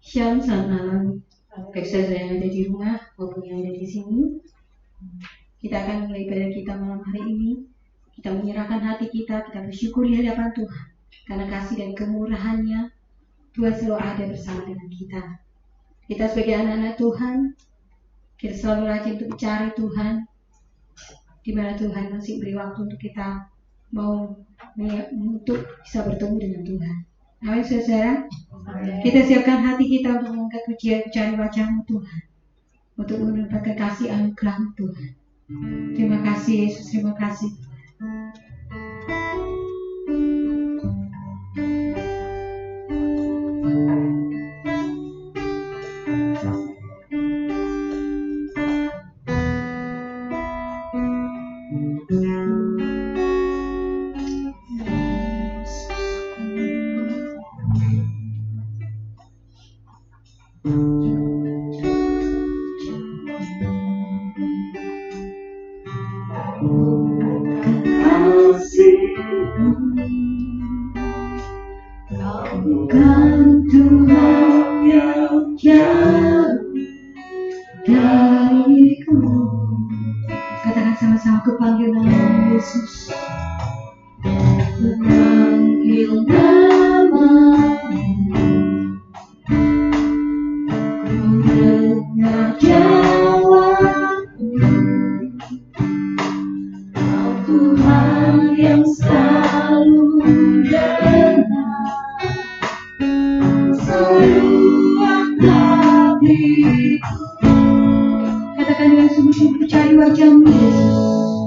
Shalom, selamat malam. Baik saudara yang ada di rumah maupun yang ada di sini. Kita akan mulai ibadah kita malam hari ini. Kita menyerahkan hati kita bersyukur di hadapan Tuhan. Karena kasih dan kemurahan-Nya, Tuhan selalu ada bersama dengan kita. Kita sebagai anak-anak Tuhan, kita selalu rajin untuk mencari Tuhan. Di mana Tuhan masih beri waktu untuk kita mau untuk bisa bertemu dengan Tuhan. Amin, saudara. Kita siapkan hati kita untuk mengangkat pujian mencari wajah-Mu Tuhan, untuk mendapatkan kasih anugerah Tuhan. Terima kasih Yesus, terima kasih. Bukan Tuhan yang jauh dariku. Katakan sama-sama, ku panggil nama Yesus. Ku panggil nama-Mu. Ku dengar jawaban-Mu. Kau Tuhan yang selalu benar. Katakan dengan sungguh-sungguh, cari wajah-Mu Yesus.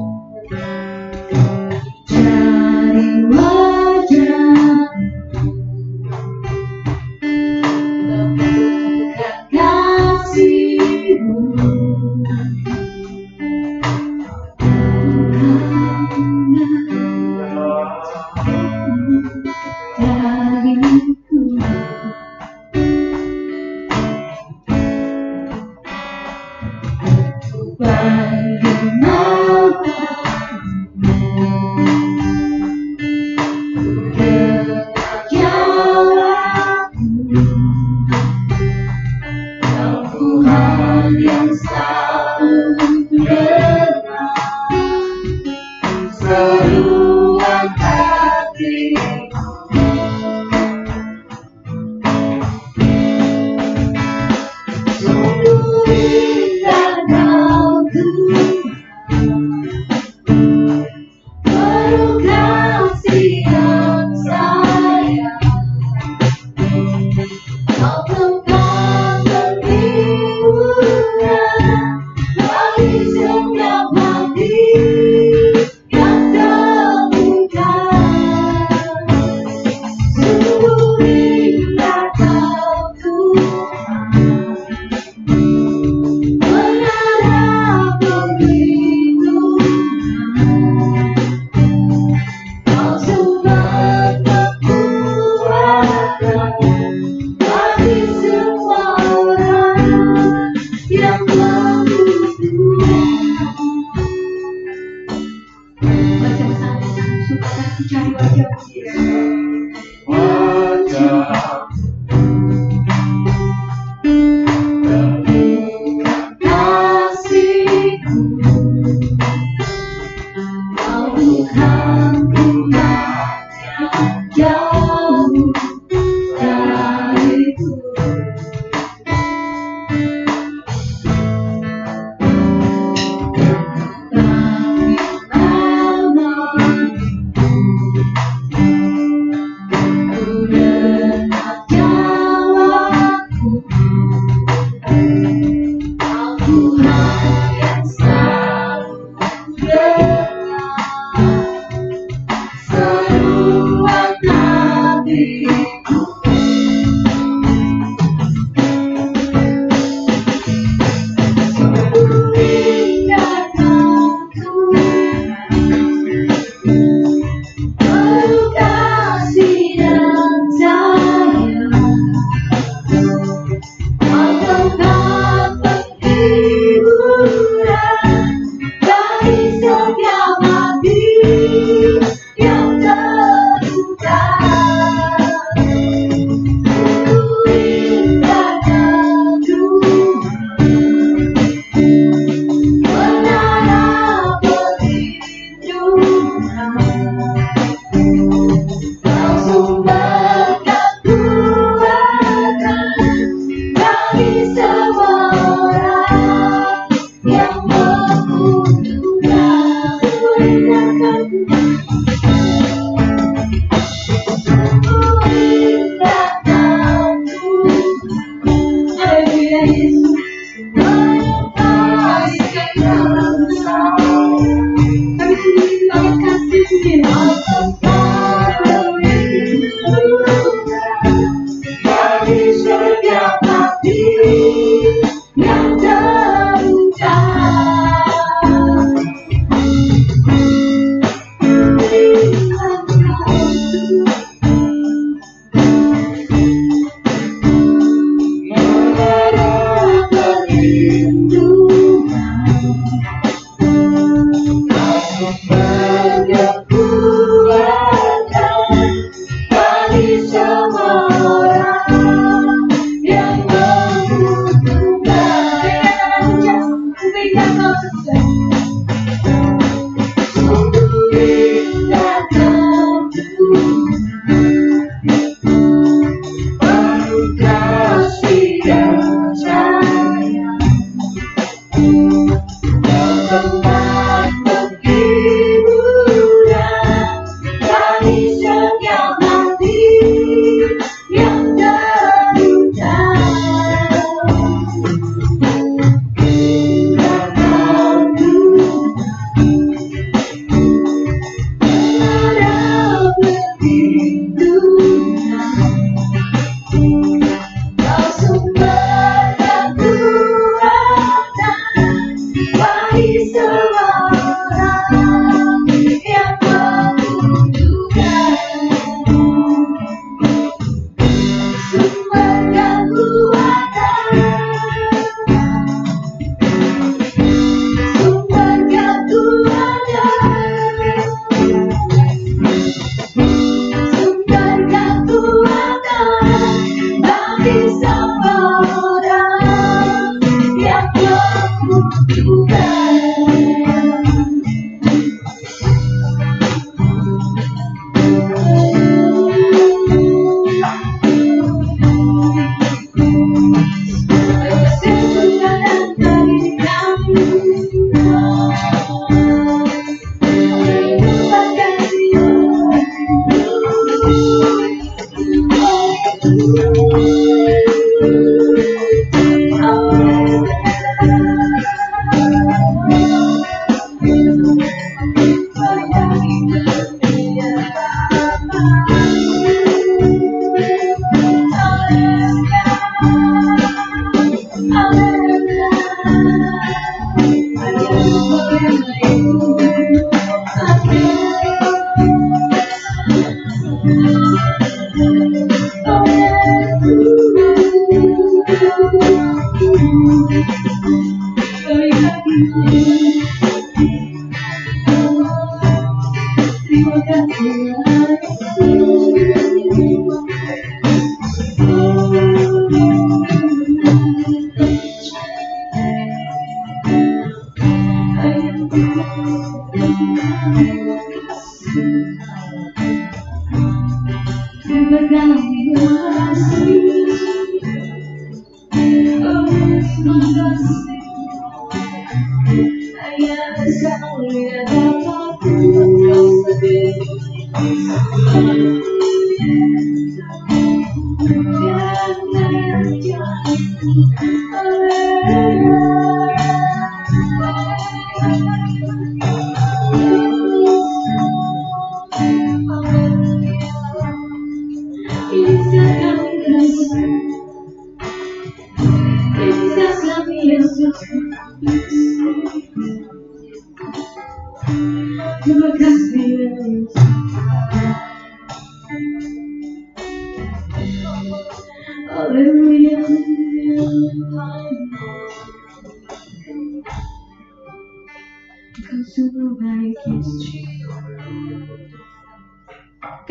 Cari wajah, membuka kasih-Mu.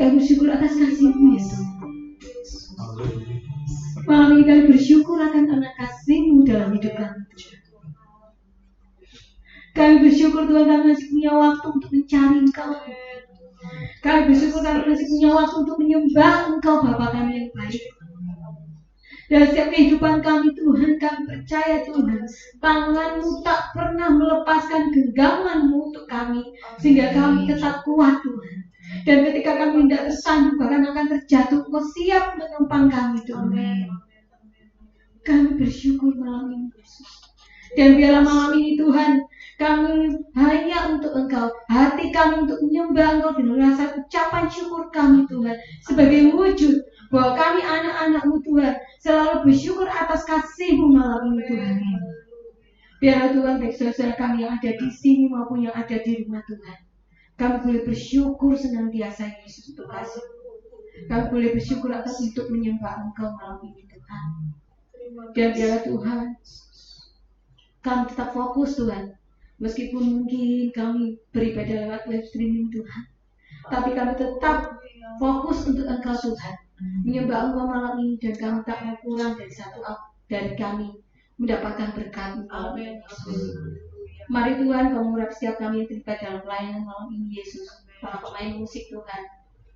Kami bersyukur atas kasih-Mu, Yesus. Malam ini kami bersyukur akan karena kasih-Mu dalam hidup kami. Kami bersyukur Tuhan kami masih punya waktu untuk mencari Engkau. Kami bersyukur kami masih punya waktu untuk menyembah Engkau, Bapa kami yang baik. Dan setiap kehidupan kami Tuhan, kami percaya Tuhan, tangan-Mu tak pernah melepaskan genggaman-Mu untuk kami, sehingga kami tetap kuat Tuhan. Dan ketika kami tidak tersandung, bahkan akan terjatuh, Engkau siap menopang kami Tuhan. Kami bersyukur malam ini Yesus. Dan biarlah malam ini Tuhan, kami hanya untuk Engkau, hati kami untuk menyembah Engkau dengan rasa ucapan syukur kami Tuhan, sebagai wujud bahwa kami anak-anak-Mu Tuhan selalu bersyukur atas kasih-Mu malam ini Tuhan. Biarlah Tuhan, baik saudara kami yang ada di sini maupun yang ada di rumah Tuhan, kami boleh bersyukur senantiasa Yesus untuk kasih. Kami boleh bersyukur atas untuk menyembah Engkau malam ini Tuhan. Dan biarlah Tuhan, kami tetap fokus Tuhan. Meskipun mungkin kami beribadah lewat live streaming Tuhan, tapi kami tetap fokus untuk Engkau Tuhan, menyembah Engkau malam ini, dan kami tak mau kurang dari satu dari kami mendapatkan berkat. Amin. Mari Tuhan, Kau mengurapi setiap kami yang terlibat dalam pelayanan malam ini Yesus. Para pemain musik Tuhan,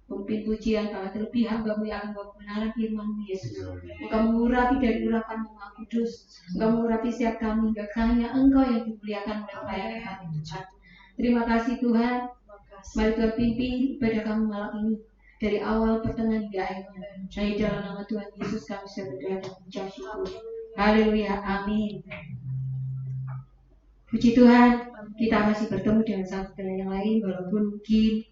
pemimpin pujian, para terlebih hamba-Mu yang akan bawa kebenaran firman-Mu Yesus. Engkau mengurapi dari urapan-Mu Maha Kudus. Engkau mengurapi setiap kami, hingga hanya Engkau yang dimuliakan oleh pelayanan kami Tuhan. Terima kasih Tuhan. Mari Tuhan pimpin ibadah kami malam ini dari awal, pertengahan hingga akhirnya. Hanya dalam nama Tuhan Yesus kami sudah berdoa dan mengucap syukur. Haleluya, amin. Puji Tuhan, kita masih bertemu dengan saudara yang lain, walaupun mungkin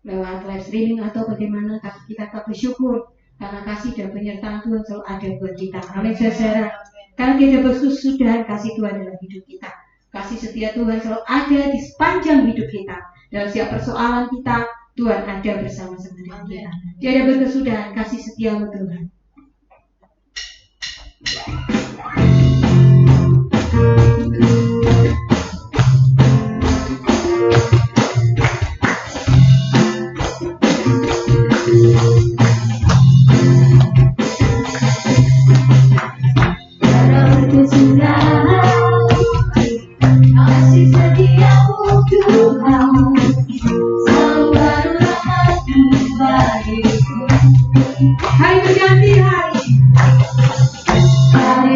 lewat live streaming atau bagaimana, tapi kita tetap bersyukur karena kasih dan penyertaan Tuhan selalu ada buat kita. Amin saudara. Karena tidak berkesudahan kasih Tuhan dalam hidup kita. Kasih setia Tuhan selalu ada di sepanjang hidup kita. Dalam setiap persoalan kita, Tuhan ada bersama-sama dengan kita. Tiada berkesudahan kasih setia-Mu Tuhan. Kasih setia-Mu Tuhan, selalu baru rahmat-Mu bagiku. Hari berganti hari. Hari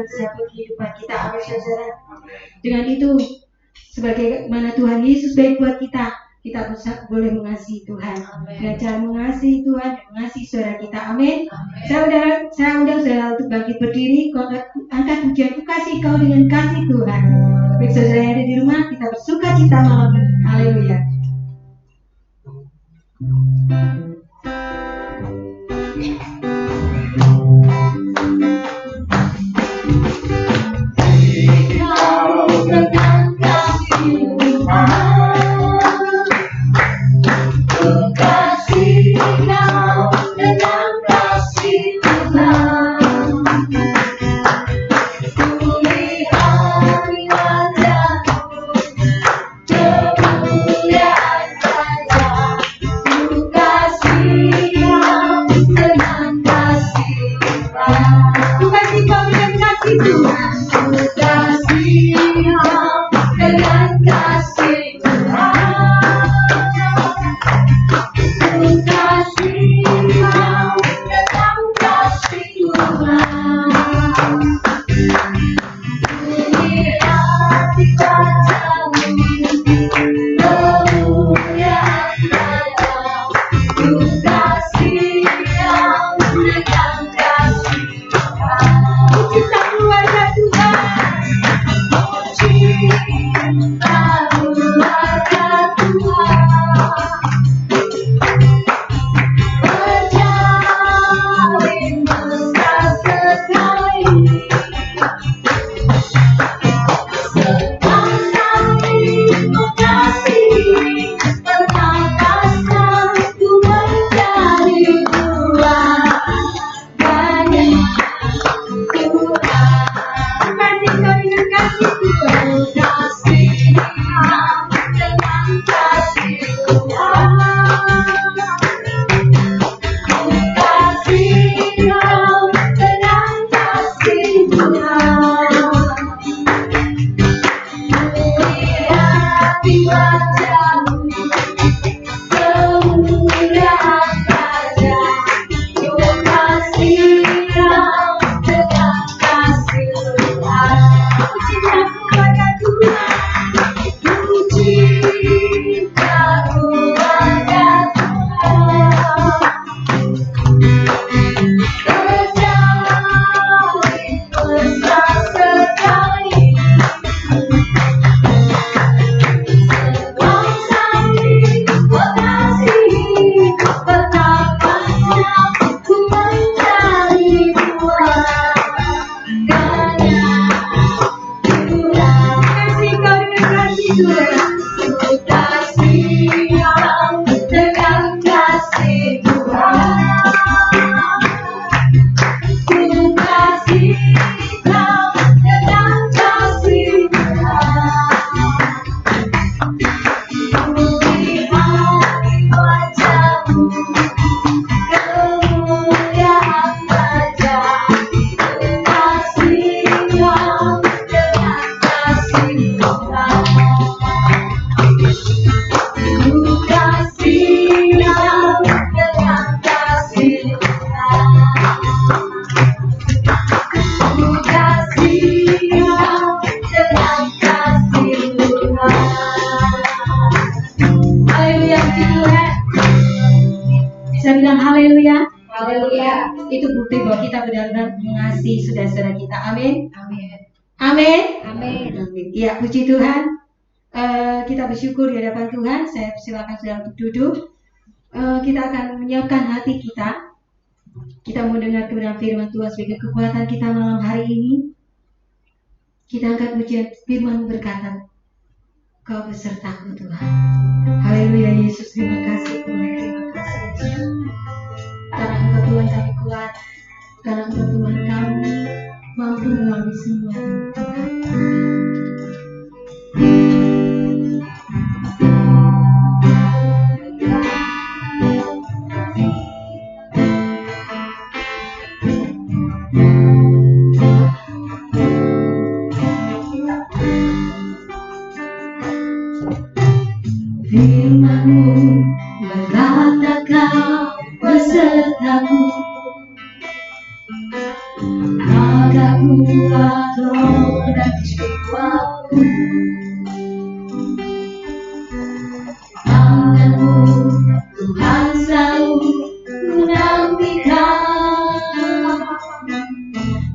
dalam setiap kehidupan kita. Amin, saudara. Dengan itu, sebagaimana Tuhan Yesus baik buat kita boleh mengasihi Tuhan. Dengan cara mengasihi Tuhan, mengasihi saudara kita. Amin. Saya undang saudara untuk bangkit berdiri, angkat pujian kasih kau dengan kasih Tuhan. Baik saudara yang ada di rumah, kita bersuka cita malam ini. Haleluya. Itu bukti bahwa kita benar-benar mengasihi saudara-saudara kita. Amin. Amin. Amin. Amin. Amin. Ya, puji Tuhan. Kita bersyukur di hadapan Tuhan. Saya silakan saudara untuk duduk. Kita akan menyiapkan hati kita. Kita mau dengar kebenaran firman Tuhan sebagai kekuatan kita malam hari ini. Kita angkat pujian firman berkata, Kau besertaku Tuhan. Haleluya Yesus, terima kasih Tuhan. Terima kasih Yesus. Karena Engkau Tuhan kami kuat, karena Engkau Tuhan kami mampu melalui semua Tuhan. Firman-Mu berkata Kau besertaku, maka ku buat roh dan jiwaku. Tanganmu Tuhan selalu menantikan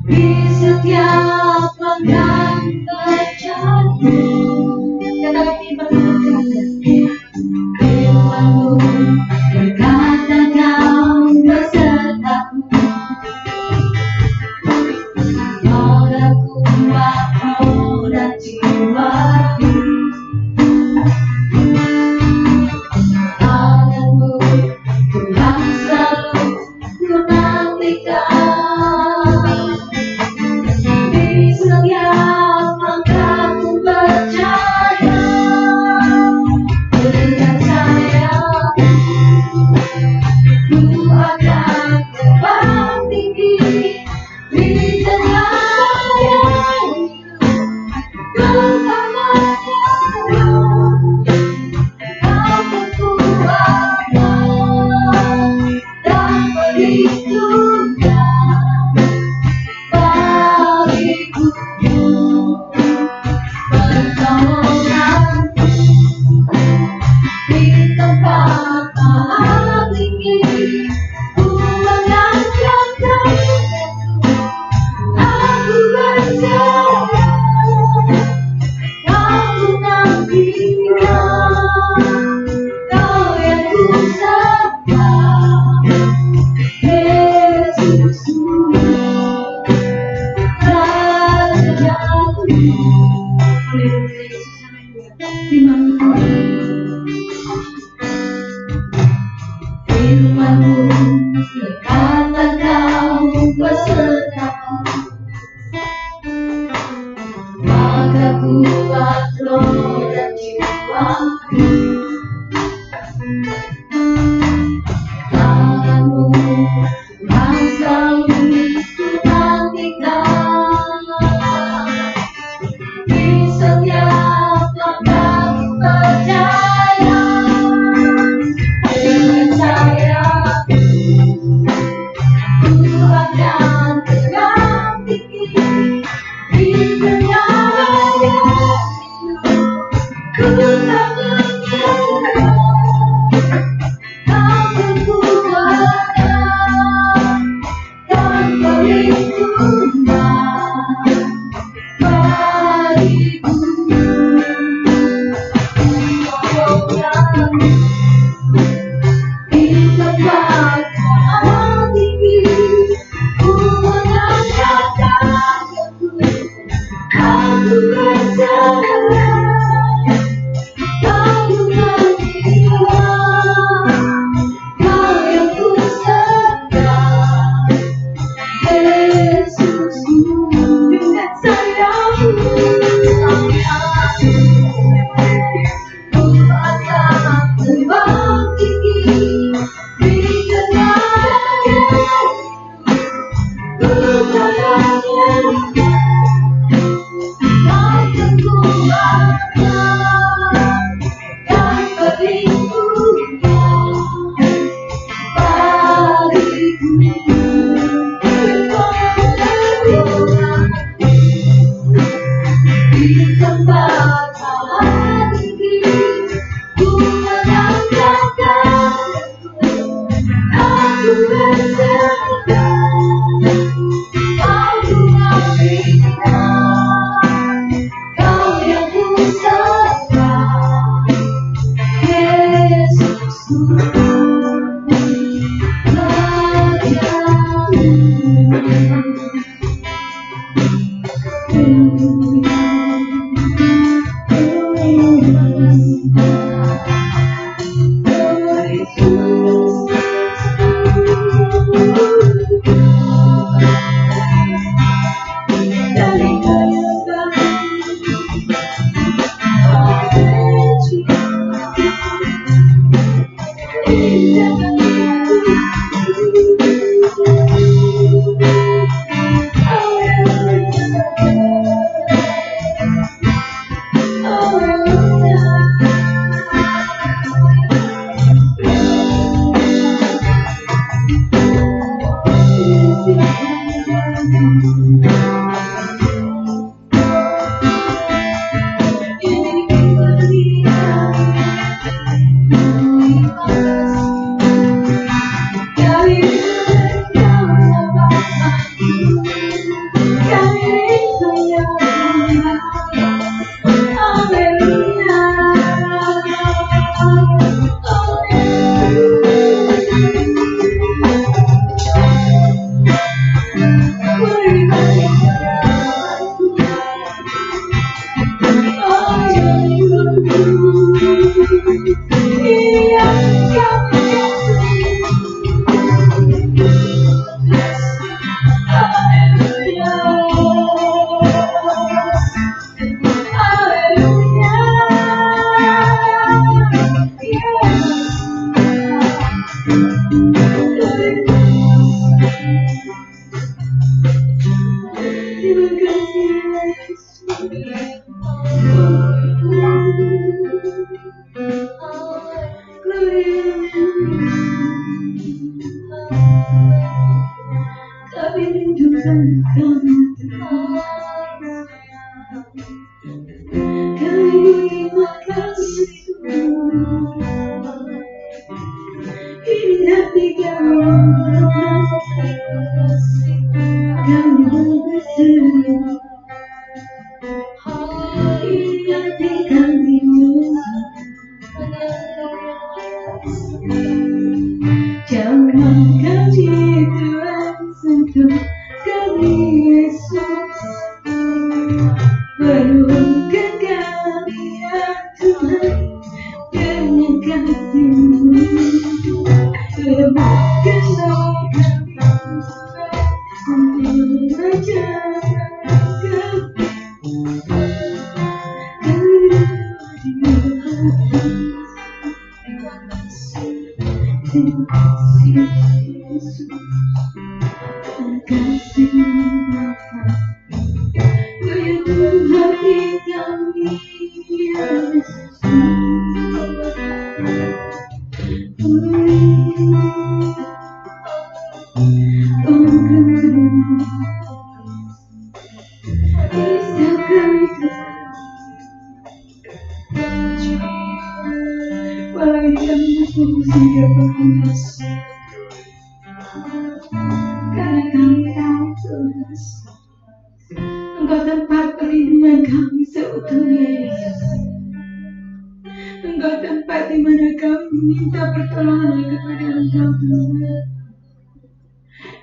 di setiap langkah berjalan. Katakan firman-Mu berkata Kau besertaku. Kau dah kuat roh dan jiwaku. Tanganmu Tuhan selalu menantikan di setiap langkahku berjalan. Dengan sayapku ku akan terbang tinggi di tengah yang firman-Mu berkata Kau besertaku. Maka kuat roh dan jiwaku. Tanganmu Tuhan selalu menantikan di setiap langkahku berjalan. Dengan sayapku ku akan terbang tinggi di tengah yang ku tak menyerah. Kau kekuatan dan perlindungan bagiku. Di tempat yang tinggi ku mengangkat tanganku. Aku berserah, Kau menantikan, Kau yang ku sembah, Yesusku. Dengan sayapmu ku akan terbang tinggi di tengah yang ku tak menyerah. Kau kekuatan dan perlindungan bagiku. Di tempat yang tinggi ku mengangkat tanganku. Aku berserah, Kau menantikan, Kau yang ku sembah, Yesusku. Rajaku. Kami rindukan kamu terima kasih ini hati kami kami berseru ini hati kami jangan kasih Tuhan sentuh kami Yesus penuhkan kami ya Tuhan dengan kasih-Mu lemahkanlah kami untuk menjalankan terima kasih Yesus terima kasih Bapa menyatu hati kami Yesus karena kami tahu Tuhan Engkau tempat perlindungan kami seutuhnya Yesus. Engkau tempat di mana kami minta pertolongan kepada Engkau Tuhan.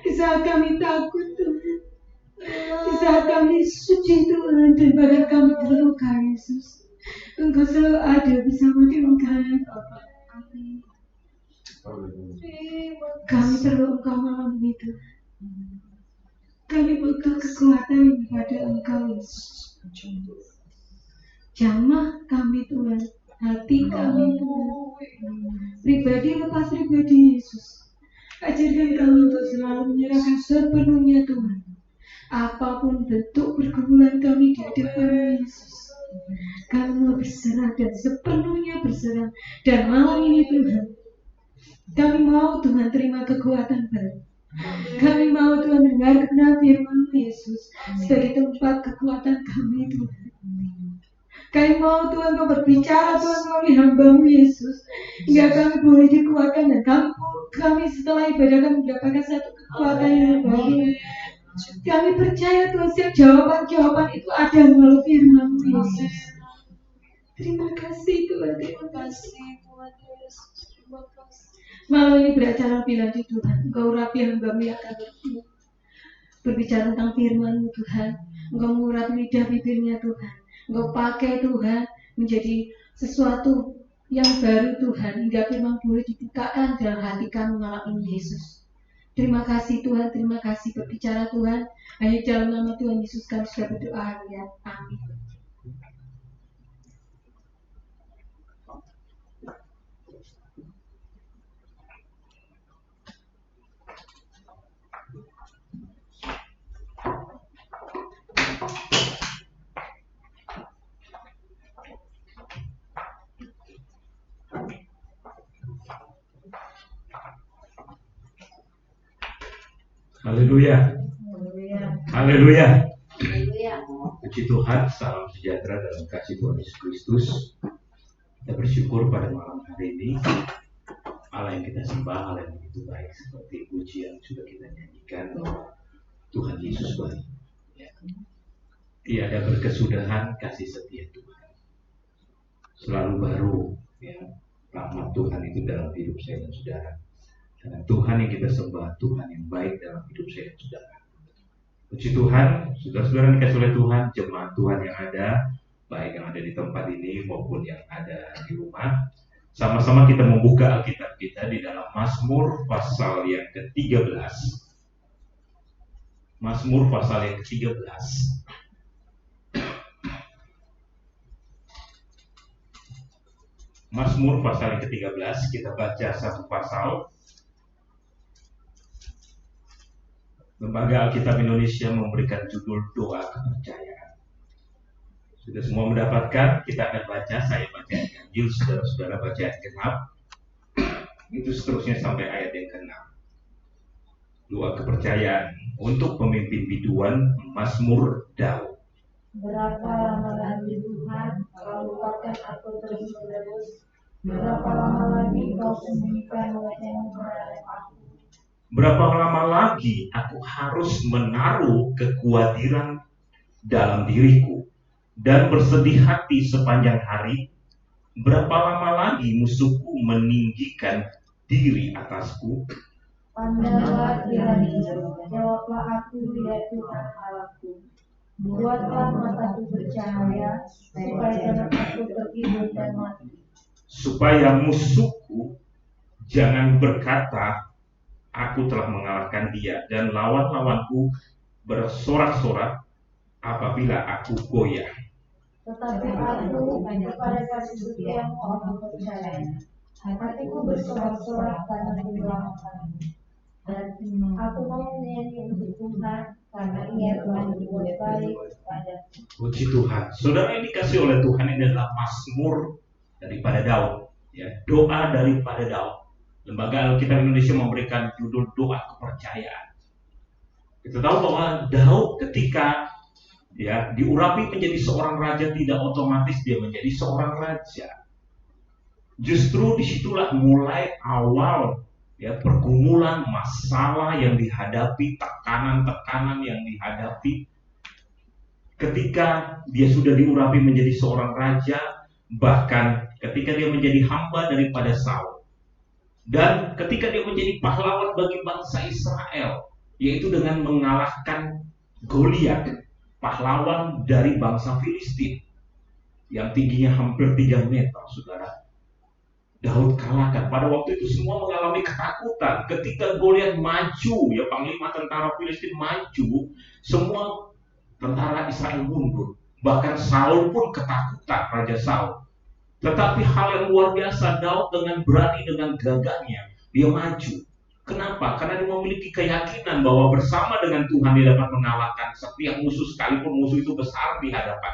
Di saat kami takut Tuhan, di saat kami suci Tuhan dan badan kami terluka Yesus, Engkau selalu ada bersama dengan kami Bapa. Kami perlu Engkau malam ini Tuhan. Kami butuh kekuatan pada Engkau Yesus. Jamah kami Tuhan, hati kami Tuhan, pribadi lepas pribadi Yesus. Ajarkan kami untuk selalu menyerahkan sepenuhnya Tuhan. Apapun bentuk pergumulan kami di hadapan Yesus, kami mau berserah dan sepenuhnya berserah. Dan malam ini Tuhan, kami mau Tuhan terima kekuatan baru. Kami mau Tuhan dengar kebenaran firman Yesus sebagai tempat kekuatan kami Tuhan. Kami mau Tuhan Kau berbicara Tuhan melalui hamba-Mu Yesus hingga kami boleh dikuatkan dan kami setelah ibadah kami mendapatkan satu kekuatan yang baru. Kami percaya Tuhan setiap jawaban-jawaban itu ada melalui firman-Mu Yesus. Terima kasih Tuhan, terima kasih Tuhan Yesus, terima kasih. Malam ini beracara lebih lanjut Tuhan. Engkau urapi hamba-Mu yang akan berbicara tentang firman-Mu Tuhan. Engkau mengurapi lidah bibirnya Tuhan. Engkau pakai Tuhan menjadi sesuatu yang baru Tuhan hingga firman boleh dibukakan dalam hati kami malam ini Yesus. Terima kasih Tuhan, terima kasih berbicara Tuhan. Hanya dalam nama Tuhan Yesus kami sudah berdoa ya. Amin. Haleluya. Haleluya. Puji Tuhan, salam sejahtera dalam kasih Tuhan Yesus Kristus. Kita bersyukur pada malam hari ini Allah yang kita sembah, Allah yang begitu baik, seperti puji yang sudah kita nyanyikan. Tuhan Yesus baik. Ya. Tiada berkesudahan kasih setia Tuhan. Selalu baru, ya, rahmat Tuhan itu dalam hidup saya dan saudara. Karena Tuhan yang kita sembah, Tuhan yang baik dalam hidup saya dan saudara. Puji Tuhan, saudara-saudara dikasih oleh Tuhan, jemaat Tuhan yang ada, baik yang ada di tempat ini maupun yang ada di rumah. Sama-sama kita membuka Alkitab kita di dalam Mazmur pasal yang ke-13. Mazmur pasal yang ke-13. Mazmur pasal yang ke-13, kita baca satu pasal. Lembaga Alkitab Indonesia memberikan judul doa kepercayaan. Sudah semua mendapatkan? Kita akan baca, saya baca ayat Injil, saudara-saudara baca ayat ke-6. Itu seterusnya sampai ayat yang ke-6. Doa kepercayaan untuk pemimpin biduan Mazmur Daud. Berapa lama lagi Tuhan kau lupakan aku terus-menerus? Berapa lama lagi kau sembunyikan wajahmu terhadap aku? Berapa lama lagi aku harus menaruh kekhawatiran dalam diriku dan bersedih hati sepanjang hari? Berapa lama lagi musuhku meninggikan diri atasku? Pandanglah kiranya, jawablah aku ya Tuhan Allahku. Buatlah mataku bercahaya, supaya jangan aku tertidur dan mati. Supaya musuhku jangan berkata, aku telah mengalahkan dia, dan lawan-lawanku bersorak-sorak apabila aku goyah. Tetapi aku kepada kasih setiamu aku percaya. Hatiku bersorak-sorak karena keselamatanmu. Dan aku mau menyanyi untuk Tuhan, karena Ia telah berbuat baik kepadaku. Puji Tuhan. Saudara, yang dikasih oleh Tuhan ini adalah Mazmur daripada Daud, ya, doa daripada Daud. Lembaga Alkitab Indonesia memberikan judul doa kepercayaan. Kita tahu bahwa Daud ketika diurapi menjadi seorang raja, tidak otomatis dia menjadi seorang raja. Justru disitulah mulai awal pergumulan, masalah yang dihadapi, tekanan-tekanan yang dihadapi. Ketika dia sudah diurapi menjadi seorang raja, bahkan ketika dia menjadi hamba daripada Saul, dan ketika dia menjadi pahlawan bagi bangsa Israel, yaitu dengan mengalahkan Goliat, pahlawan dari bangsa Filistin yang tingginya hampir 3 meter, saudara. Daud kalahkan. Pada waktu itu semua mengalami ketakutan. Ketika Goliat maju, panglima tentara Filistin maju, semua tentara Israel mundur. Bahkan Saul pun ketakutan, Raja Saul. Tetapi hal yang luar biasa, Daud dengan berani, dengan gagahnya, dia maju. Kenapa? Karena dia memiliki keyakinan bahwa bersama dengan Tuhan dia dapat mengalahkan setiap musuh, sekalipun musuh itu besar di hadapan.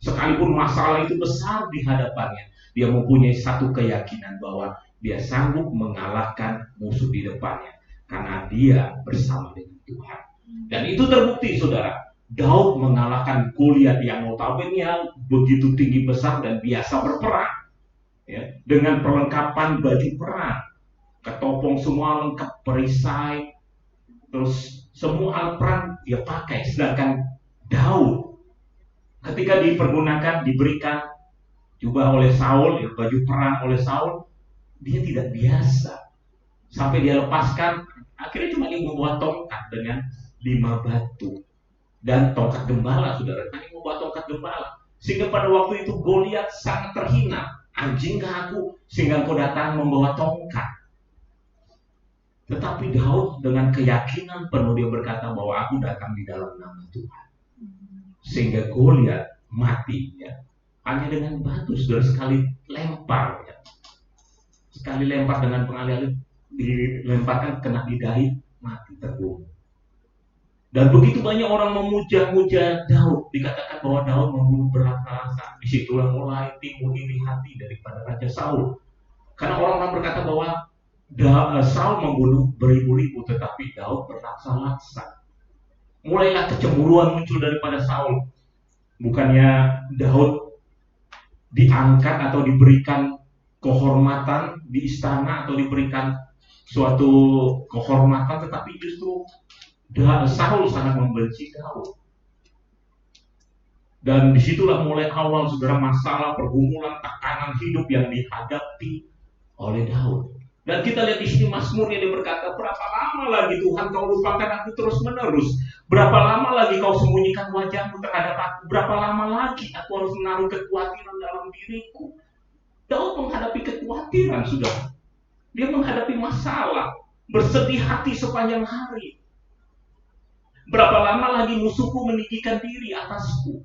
Sekalipun masalah itu besar di hadapannya, dia mempunyai satu keyakinan bahwa dia sanggup mengalahkan musuh di depannya. Karena dia bersama dengan Tuhan. Dan itu terbukti, saudara. Daud mengalahkan Goliat yang notabene begitu tinggi besar dan biasa berperang, dengan perlengkapan baju perang, ketopong semua lengkap, perisai, terus semua alat perang dia pakai. Sedangkan Daud ketika diberikan jubah oleh Saul, baju perang oleh Saul, dia tidak biasa. Sampai dia lepaskan, akhirnya cuma dia membuat tongkat dengan 5 batu. Dan tongkat gembala, saudara, kan membuat tongkat gembala. Sehingga pada waktu itu Goliat sangat terhina. Anjingkah aku sehingga kau datang membawa tongkat? Tetapi Daud dengan keyakinan penuh dia berkata bahwa aku datang di dalam nama Tuhan. Sehingga Goliat mati, hanya dengan batu, saudara, sekali lempar, sekali lempar dengan pengalih-alih, dilemparkan kena di dahi, mati terbunuh. Dan begitu banyak orang memuja-muja Daud, dikatakan bahwa Daud membunuh berrasa-rasa. Disitulah mulai timbul iri hati daripada Raja Saul. Karena orang-orang berkata bahwa Saul membunuh beribu-ribu, tetapi Daud berlaksa-laksa. Mulailah kecemburuan muncul daripada Saul. Bukannya Daud diangkat atau diberikan kehormatan di istana atau diberikan suatu kehormatan, tetapi justru Saul sangat membenci Daud. Dan disitulah mulai awal, saudara, masalah, pergumulan, tekanan hidup yang dihadapi oleh Daud. Dan kita lihat di sini Mazmur yang berkata, berapa lama lagi Tuhan kau lupakan aku terus menerus? Berapa lama lagi kau sembunyikan wajahmu terhadap aku? Berapa lama lagi aku harus menaruh kekhawatiran dalam diriku? Daud menghadapi kekhawatiran, saudara. Dia menghadapi masalah, bersedih hati sepanjang hari. Berapa lama lagi musuhku meninggikan diri atasku?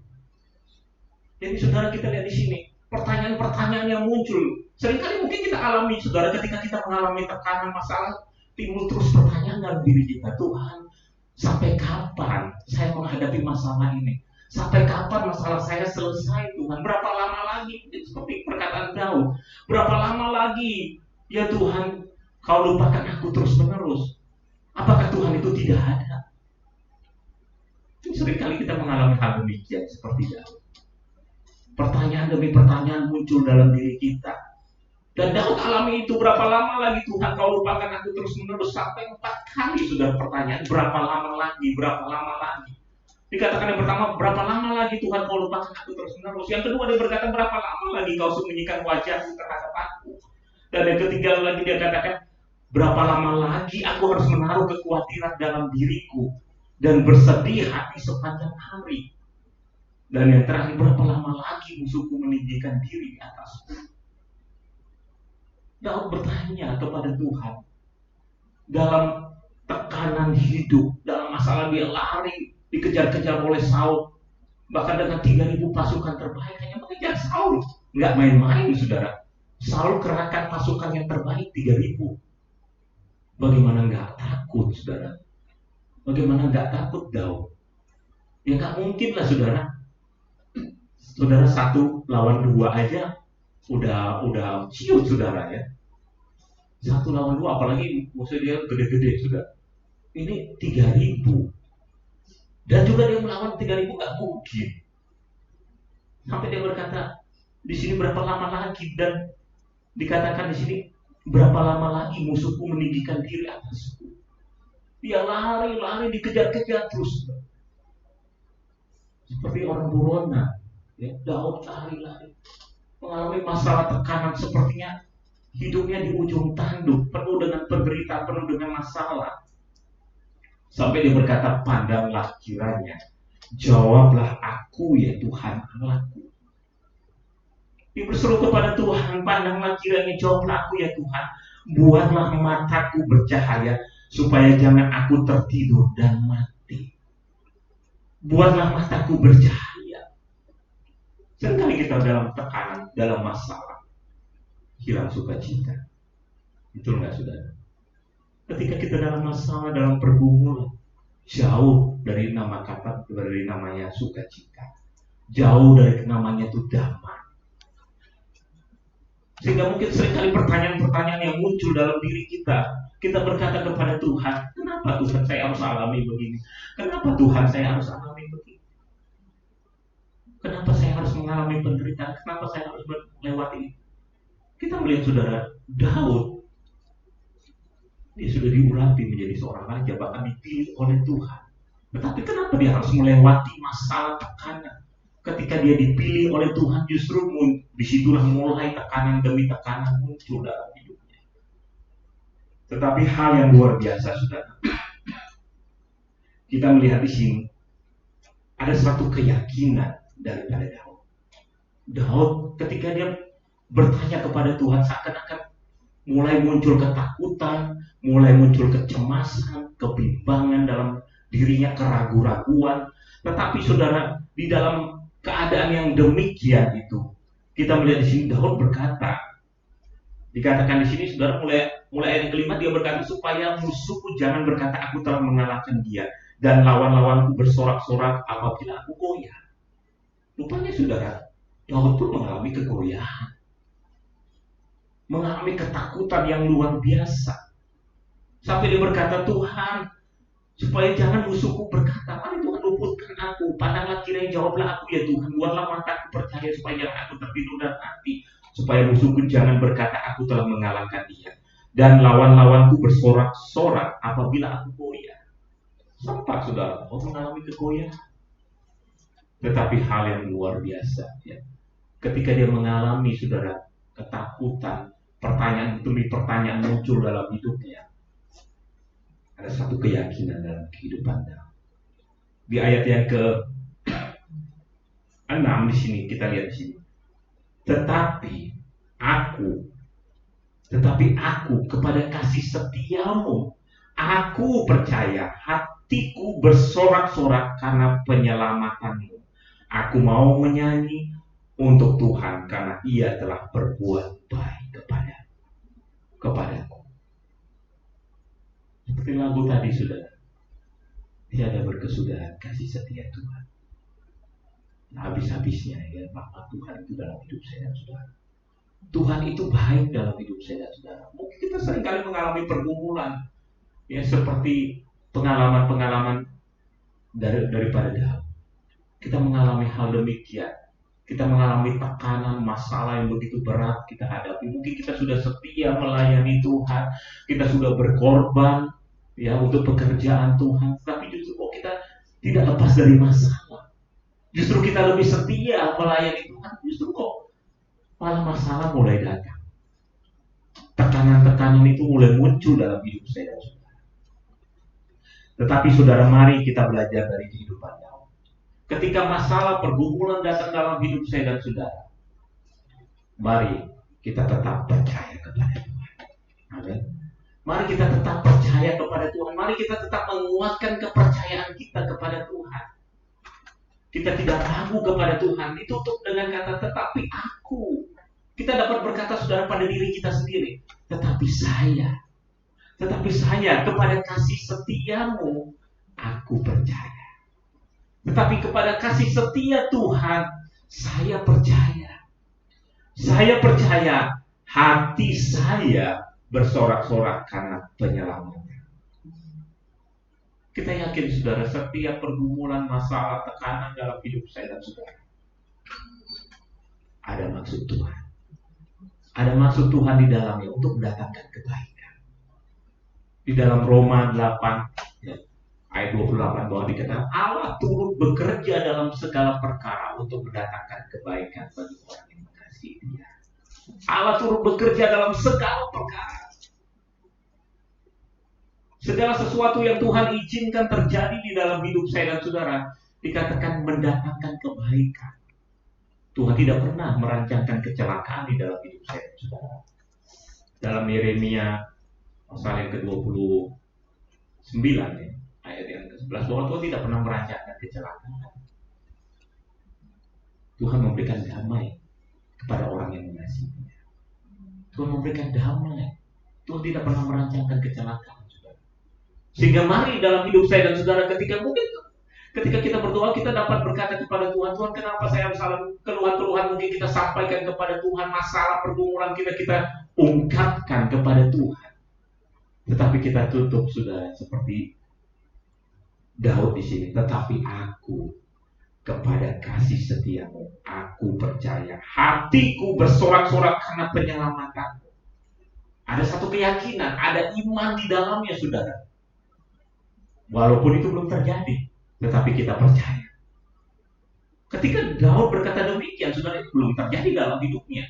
Jadi saudara, kita lihat di sini pertanyaan-pertanyaan yang muncul. Seringkali mungkin kita alami, saudara, ketika kita mengalami tekanan masalah, timbul terus pertanyaan dalam diri kita, Tuhan, Sampai kapan saya menghadapi masalah ini? Sampai kapan masalah saya selesai Tuhan? Berapa lama lagi? Seperti perkataan Daud. Berapa lama lagi? Ya Tuhan, kau lupakan aku terus-menerus. Apakah Tuhan itu tidak ada? Seringkali kita mengalami hal demikian seperti Daud. Pertanyaan demi pertanyaan muncul dalam diri kita. Dan Daud alami itu. Berapa lama lagi Tuhan kau lupakan aku terus-menerus? Sampai 4 kali sudah pertanyaan. Berapa lama lagi? Berapa lama lagi? Dikatakan yang pertama, berapa lama lagi Tuhan kau lupakan aku terus-menerus? Yang kedua dia berkata, berapa lama lagi kau sembunyikan wajahmu terhadap aku? Dan yang ketiga lagi dia katakan, berapa lama lagi aku harus menaruh kekhawatiran dalam diriku dan bersedih hati sepanjang hari? Dan yang terakhir, berapa lama lagi musuhku meninggikan diri di atasku? Daud bertanya kepada Tuhan dalam tekanan hidup, dalam masalah dia lari, dikejar-kejar oleh Saul, bahkan dengan 3.000 pasukan terbaik hanya mengejar Saul. Nggak main-main, saudara. Saul kerahkan pasukan yang terbaik 3.000. Bagaimana nggak takut, saudara? Bagaimana nggak takut Daud? Ya nggak mungkin lah, saudara. Saudara 1 lawan 2 aja udah ciut, saudara ya. 1 lawan 2, apalagi musuhnya dia gede-gede, saudara. Ini 3.000. Dan juga dia melawan 3.000 nggak mungkin. Sampai dia berkata, di sini berapa lama lagi? Dan dikatakan di sini, berapa lama lagi musuhku meninggikan diri atasku? Dia lari-lari dikejar-kejar terus. Seperti orang buronan. Ya, Daud lari-lari. Mengalami masalah tekanan, sepertinya hidupnya di ujung tanduk, penuh dengan penderitaan, penuh dengan masalah. Sampai dia berkata, pandanglah kiranya, jawablah aku ya Tuhan Allahku. Dia berseru kepada Tuhan, pandanglah kiranya, jawablah aku ya Tuhan. Buatlah mataku bercahaya, supaya jangan aku tertidur dan mati. Buatlah mataku bercahaya. Seringkali kita dalam tekanan, dalam masalah, hilang sukacita. Betul nggak, saudara? Ketika kita dalam masalah, dalam pergumulan, jauh dari namanya sukacita, jauh dari namanya itu damai. Sehingga mungkin seringkali pertanyaan-pertanyaan yang muncul dalam diri kita berkata kepada Tuhan, kenapa Tuhan saya harus alami begini? Kenapa Tuhan saya harus alami begini? Kenapa saya harus mengalami penderitaan? Kenapa saya harus melewati? Kita melihat saudara Daud, dia sudah diurapi menjadi seorang raja, bahkan dipilih oleh Tuhan. Tetapi kenapa dia harus melewati masalah tekanan? Ketika dia dipilih oleh Tuhan, justru disitulah mulai tekanan demi tekanan muncul dalam hidupnya. Tetapi hal yang luar biasa, saudara, kita melihat di sini ada suatu keyakinan daripada Daud. Daud ketika dia bertanya kepada Tuhan, seakan-akan mulai muncul ketakutan, mulai muncul kecemasan, kebimbangan dalam dirinya, keraguan-raguan. Tetapi saudara, di dalam keadaan yang demikian itu, kita melihat di sini Daud berkata, dikatakan di sini saudara, mulai ayat kelima dia berkata, supaya musuhku jangan berkata aku telah mengalahkan dia, dan lawan-lawanku bersorak-sorak apabila aku goyah. Rupanya saudara, Daud pun mengalami kegoyahan, mengalami ketakutan yang luar biasa. Sampai dia berkata, Tuhan, supaya jangan musuhku berkata, mari Tuhan luputkan aku, pandanglah kiranya, jawablah aku ya Tuhan, buatlah mataku percaya supaya jangan aku tertidur dan mati, supaya musuhku jangan berkata aku telah mengalahkan dia, dan lawan-lawanku bersorak-sorak apabila aku goyah. Sempat saudara, mengalami kegoyahan. Tetapi hal yang luar biasa, ya, ketika dia mengalami saudara ketakutan, pertanyaan demi pertanyaan muncul dalam hidupnya, ada satu keyakinan dalam kehidupan Daud. Di ayat yang ke-6 di sini kita lihat di sini. Tetapi aku kepada kasih setiamu, aku percaya, hatiku bersorak-sorak karena penyelamatanmu. Aku mau menyanyi untuk Tuhan karena Ia telah berbuat baik kepadaku. Seperti lagu tadi, saudara. Tiada berkesudahan kasih setia Tuhan. Habis-habisnya ya rahmat Tuhan itu dalam hidup saya dan saudara. Tuhan itu baik dalam hidup saya dan saudara. Mungkin kita seringkali mengalami pergumulan, ya seperti pengalaman-pengalaman daripada Daud. Kita mengalami hal demikian. Kita mengalami tekanan, masalah yang begitu berat kita hadapi. Mungkin kita sudah setia melayani Tuhan, kita sudah berkorban ya untuk pekerjaan Tuhan, tapi justru kok kita tidak lepas dari masalah. Justru kita lebih setia melayani Tuhan, justru kok malah masalah mulai datang. Tekanan-tekanan itu mulai muncul dalam hidup saya dan saudara. Tetapi saudara, mari kita belajar dari kehidupan Daud. Ketika masalah pergumulan datang dalam hidup saya dan saudara, mari kita tetap percaya kepada Tuhan. Amin. Mari kita tetap percaya kepada Tuhan. Mari kita tetap menguatkan kepercayaan kita kepada Tuhan. Kita tidak ragu kepada Tuhan. Ditutup dengan kata tetapi aku. Kita dapat berkata saudara pada diri kita sendiri. Tetapi saya kepada kasih setiamu aku percaya. Tetapi kepada kasih setia Tuhan saya percaya. Saya percaya hati saya bersorak-sorak karena penyelamatan. Kita yakin saudara, setiap pergumulan, masalah, tekanan dalam hidup saya dan saudara, ada maksud Tuhan. Ada maksud Tuhan di dalamnya untuk mendatangkan kebaikan. Di dalam Roma 8 ya, ayat 28 bahwa dikatakan Allah turut bekerja dalam segala perkara untuk mendatangkan kebaikan bagi orang yang mengasihi Dia. Allah turut bekerja dalam segala perkara. Segala sesuatu yang Tuhan izinkan terjadi di dalam hidup saya dan saudara dikatakan mendatangkan kebaikan. Tuhan tidak pernah merancangkan kecelakaan di dalam hidup saya dan saudara. Dalam Yeremia pasal yang ke-29 ya, ayat yang ke-11 bahwa Tuhan tidak pernah merancangkan kecelakaan. Tuhan memberikan damai kepada orang yang mengasihinya. Tuhan memberikan damai. Tuhan tidak pernah merancangkan kecelakaan. Sehingga mari dalam hidup saya dan saudara ketika kita berdoa kita dapat berkata kepada Tuhan, Tuhan kenapa saya selalu keluhan-keluhan mungkin kita sampaikan kepada Tuhan, masalah pergumulan kita ungkapkan kepada Tuhan. Tetapi kita tutup saudara seperti Daud di sini. Tetapi aku kepada kasih setiamu aku percaya, hatiku bersorak-sorak karena penyelamatan. Ada satu keyakinan, ada iman di dalamnya saudara. Walaupun itu belum terjadi, tetapi kita percaya. Ketika Daud berkata demikian, saudara, itu belum terjadi dalam hidupnya.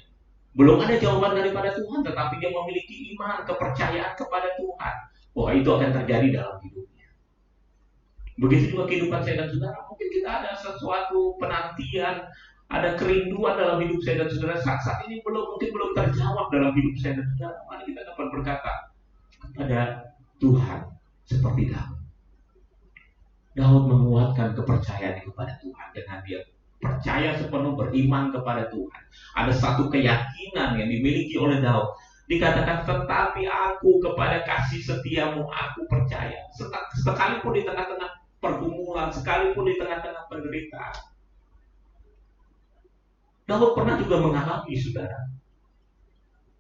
Belum ada jawaban daripada Tuhan, tetapi dia memiliki iman, kepercayaan kepada Tuhan. Bahwa itu akan terjadi dalam hidupnya. Begitu juga kehidupan saya dan saudara. Mungkin kita ada sesuatu penantian, ada kerinduan dalam hidup saya dan saudara. Saat ini mungkin belum terjawab dalam hidup saya dan saudara. Mari kita dapat berkata kepada Tuhan seperti Daud. Daud menguatkan kepercayaan kepada Tuhan dengan dia percaya sepenuh, beriman kepada Tuhan. Ada satu keyakinan yang dimiliki oleh Daud. Dikatakan tetapi aku kepada kasih setiamu aku percaya. Sekalipun di tengah-tengah pergumulan, sekalipun di tengah-tengah penderitaan. Daud pernah juga mengalami saudara.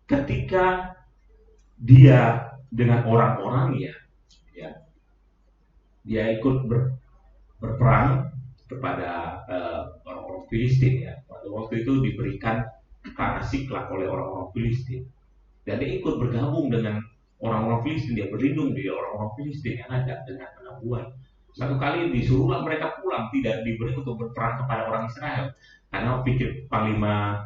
Ketika dia dengan orang-orangnya dia ikut berperang kepada orang-orang Filistin ya. Pada waktu itu diberikan tanah Siklag oleh orang-orang Filistin. Dan dia ikut bergabung dengan orang-orang Filistin, dia berlindung di orang-orang Filistin yang ada dengan penabuhan. Satu kali disuruhlah mereka pulang, tidak diberi untuk berperang kepada orang Israel. Karena pikir panglima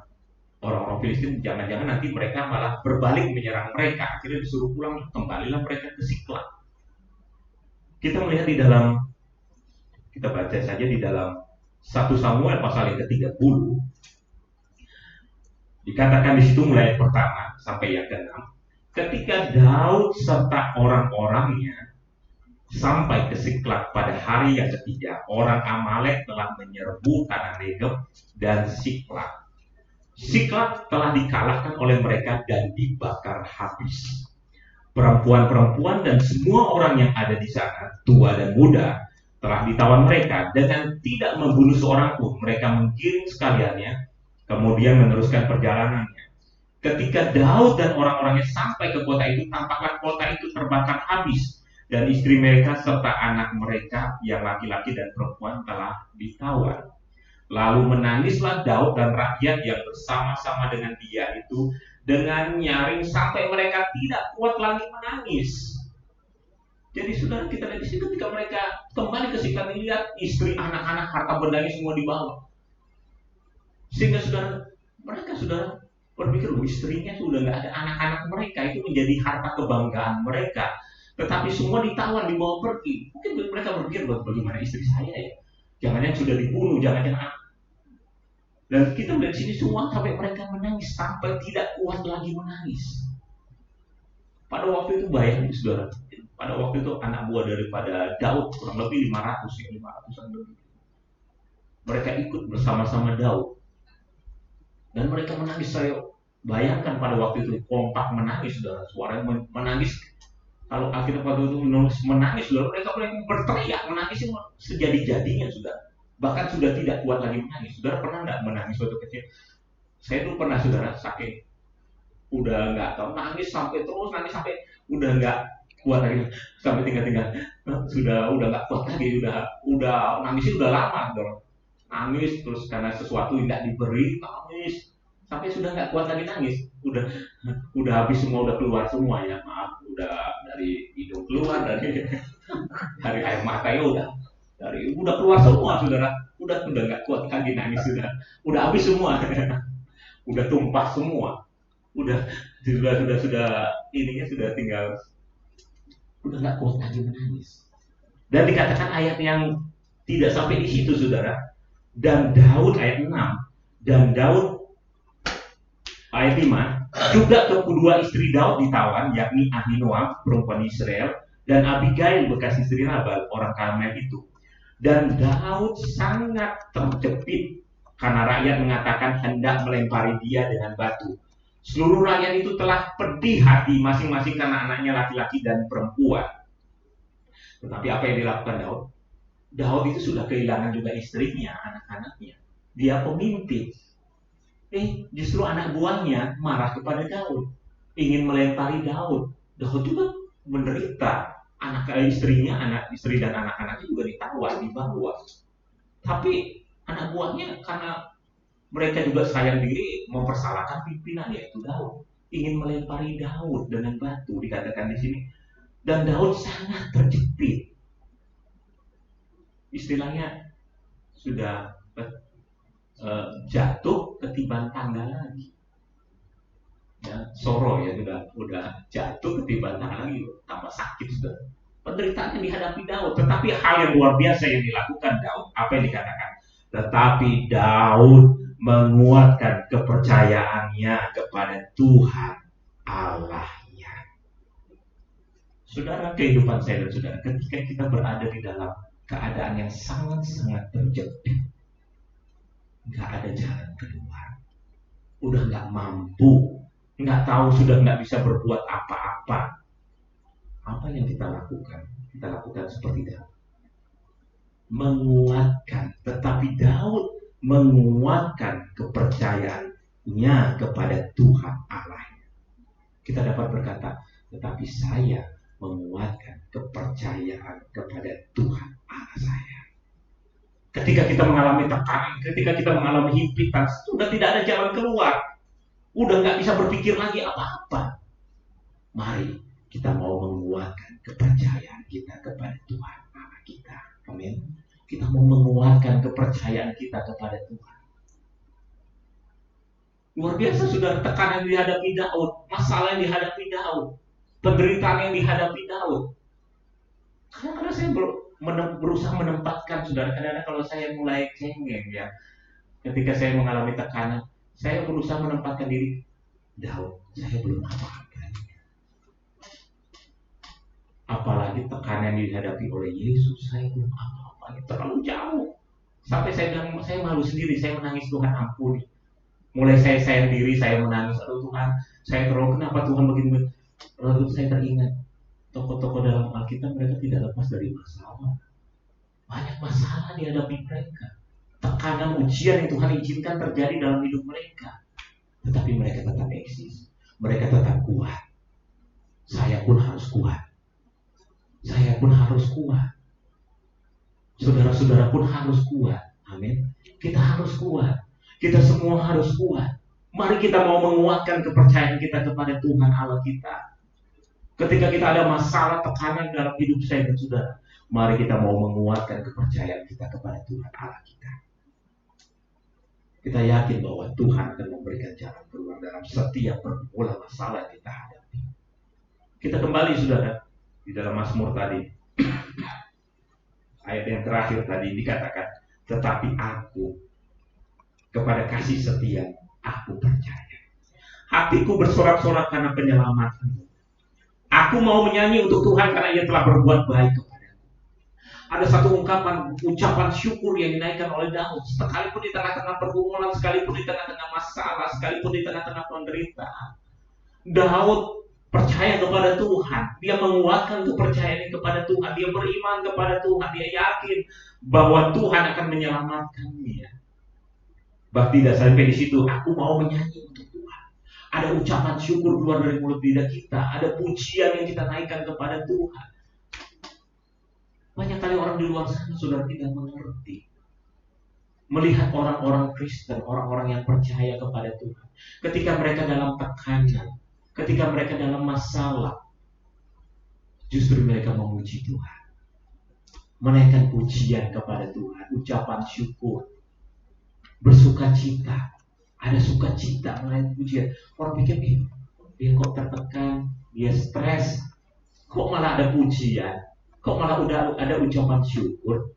orang-orang Filistin jangan-jangan nanti mereka malah berbalik menyerang mereka. Akhirnya disuruh pulang, kembalilah mereka ke Siklag. Kita melihat kita baca saja di dalam 1 Samuel pasal yang ke-30. Dikatakan di situ mulai ayat pertama sampai yang ke-6. Ketika Daud serta orang-orangnya sampai ke Siklag pada hari yang ketiga, orang Amalek telah menyerbu tanah Negeb dan Siklag. Siklag telah dikalahkan oleh mereka dan dibakar habis. Perempuan-perempuan dan semua orang yang ada di sana, tua dan muda, telah ditawan mereka dengan tidak membunuh seorang pun. Mereka menggiring sekaliannya, kemudian meneruskan perjalanannya. Ketika Daud dan orang-orangnya sampai ke kota itu, tampaklah kota itu terbakar habis, dan istri mereka serta anak mereka yang laki-laki dan perempuan telah ditawan. Lalu menangislah Daud dan rakyat yang bersama-sama dengan dia itu dengan nyaring sampai mereka tidak kuat lagi menangis. Jadi saudara, kita lihat di sini ketika mereka kembali ke Siklon, lihat istri, anak-anak, harta bendanya semua dibawa. Sehingga mereka berpikir, istrinya sudah nggak ada, anak-anak mereka itu menjadi harta kebanggaan mereka. Tetapi semua ditawan, dibawa pergi. Mungkin mereka berpikir, bagaimana istri saya ya? Jangan-jangan sudah dibunuh, jangan-jangan. Dan kita melihat sini semua sampai mereka menangis, sampai tidak kuat lagi menangis. Pada waktu itu bayangin saudara, pada waktu itu anak buah daripada Daud kurang lebih 500-an lebih. Mereka ikut bersama-sama Daud. Dan mereka menangis. Saya bayangkan pada waktu itu kompak menangis, saudara. Suaranya menangis. Kalau Alkitab waktu itu menangis, saudara, mereka berteriak menangis sejadi-jadinya, saudara. Bahkan sudah tidak kuat lagi menangis. Saudara pernah nggak menangis waktu kecil? Saya dulu pernah, saudara, saking udah nggak tahu nangis sampai terus nangis sampai udah nggak kuat lagi, sampai tinggal sudah nggak kuat lagi, udah nangisnya udah lama dong. Nangis terus karena sesuatu tidak diberi, nangis sampai sudah nggak kuat lagi nangis, udah habis semua, udah keluar semua ya, maaf, udah dari hidung keluar, dari air matanya udah keluar semua, saudara, udah nggak kuat lagi nangis, udah habis semua, udah tumpah semua, sudah ininya sudah tinggal, udah nggak kuat lagi menangis. Dan dikatakan ayat yang tidak sampai di situ, saudara. Dan Daud, ayat 6, dan Daud, ayat 5, juga kedua istri Daud ditawan, yakni Ahinoam, perempuan Israel, dan Abigail, bekas istri Nabal, orang Karmel itu. Dan Daud sangat terjepit karena rakyat mengatakan hendak melempari dia dengan batu. Seluruh rakyat itu telah pedih hati masing-masing karena anaknya laki-laki dan perempuan. Tetapi apa yang dilakukan Daud? Daud itu sudah kehilangan juga istrinya, anak-anaknya. Dia pemimpin. Justru anak buahnya marah kepada Daud, ingin melempari Daud. Daud juga menderita. Anak istri dan anak-anaknya juga ditawan, dibawa. Tapi anak buahnya karena mereka juga sayang diri, mempersalahkan pimpinan, yaitu Daud, ingin melempari Daud dengan batu, dikatakan di sini. Dan Daud sangat terjepit. Istilahnya sudah jatuh ketiban tangga lagi. Ya, soro ya, sudah jatuh ketiban tangga lagi, tambah sakit sudah. Penderitaan yang dihadapi Daud, tetapi hal yang luar biasa yang dilakukan Daud, apa yang dikatakan? Tetapi Daud menguatkan kepercayaannya kepada Tuhan Allahnya. Saudara, kehidupan saya dan saudara, ketika kita berada di dalam keadaan yang sangat-sangat terjepit, nggak ada jalan keluar, udah nggak mampu, nggak tahu, sudah nggak bisa berbuat apa-apa. Apa yang kita lakukan? Kita lakukan seperti Daud, menguatkan. Tetapi Daud menguatkan kepercayaannya kepada Tuhan Allahnya. Kita dapat berkata, tetapi saya menguatkan kepercayaan kepada Tuhan Allah saya. Ketika kita mengalami tekanan, ketika kita mengalami himpitan, sudah tidak ada jalan keluar, udah nggak bisa berpikir lagi apa-apa. Mari kita mau menguatkan kepercayaan kita kepada Tuhan Allah kita. Amin. Kita mau menguatkan kepercayaan kita kepada Tuhan. Luar biasa, sudah tekanan yang dihadapi Daud, masalah yang dihadapi Daud, penderitaan yang dihadapi Daud. Karena saya berusaha menempatkan, saudara, kadang-kadang kalau saya mulai cengeng ya, ketika saya mengalami tekanan, saya berusaha menempatkan diri, Daud, saya belum apa-apa. Apalagi tekanan yang dihadapi oleh Yesus, saya belum apa-apa, terlalu jauh. Sampai saya bilang, saya malu sendiri, saya menangis, Tuhan ampuni. Mulai saya sayang diri, saya menangis, aduh Tuhan, saya terlalu, kenapa Tuhan begini? Lalu saya teringat, tokoh-tokoh dalam Alkitab mereka tidak lepas dari masalah. Banyak masalah dihadapi mereka. Tekanan ujian yang Tuhan izinkan terjadi dalam hidup mereka. Tetapi mereka tetap eksis. Mereka tetap kuat. Saya pun harus kuat. Saya pun harus kuat. Saudara-saudara pun harus kuat. Amin. Kita harus kuat. Kita semua harus kuat. Mari kita mau menguatkan kepercayaan kita kepada Tuhan Allah kita. Ketika kita ada masalah, tekanan dalam hidup saya dan saudara, mari kita mau menguatkan kepercayaan kita kepada Tuhan Allah kita. Kita yakin bahwa Tuhan akan memberikan jalan keluar dalam setiap pergumulan masalah yang kita hadapi. Kita kembali saudara di dalam Mazmur tadi. Ayat yang terakhir tadi dikatakan, tetapi aku kepada kasih setia aku percaya. Hatiku bersorak-sorak karena penyelamatanmu. Aku mau menyanyi untuk Tuhan karena Ia telah berbuat baik kepadaku. Ada satu ucapan syukur yang dinaikkan oleh Daud. Sekalipun di tengah-tengah pergumulan, sekalipun di tengah-tengah masalah, sekalipun di tengah-tengah penderitaan, Daud percaya kepada Tuhan. Dia menguatkan kepercayaan kepada Tuhan. Dia beriman kepada Tuhan. Dia yakin bahwa Tuhan akan menyelamatkannya. Bab tidak sampai di situ. Aku mau menyanyi untuk Tuhan. Ada ucapan syukur keluar dari mulut lidah kita. Ada pujian yang kita naikkan kepada Tuhan. Banyak kali orang di luar sana sudah tidak mengerti. Melihat orang-orang Kristen, orang-orang yang percaya kepada Tuhan. Ketika mereka dalam tekanan, ketika mereka dalam masalah, justru mereka memuji Tuhan. Menaikkan pujian kepada Tuhan. Ucapan syukur. Bersuka cita. Ada sukacita menaikkan pujian. Orang pikir, dia kok tertekan, dia stres, kok malah ada pujian, kok malah udah ada ucapan syukur.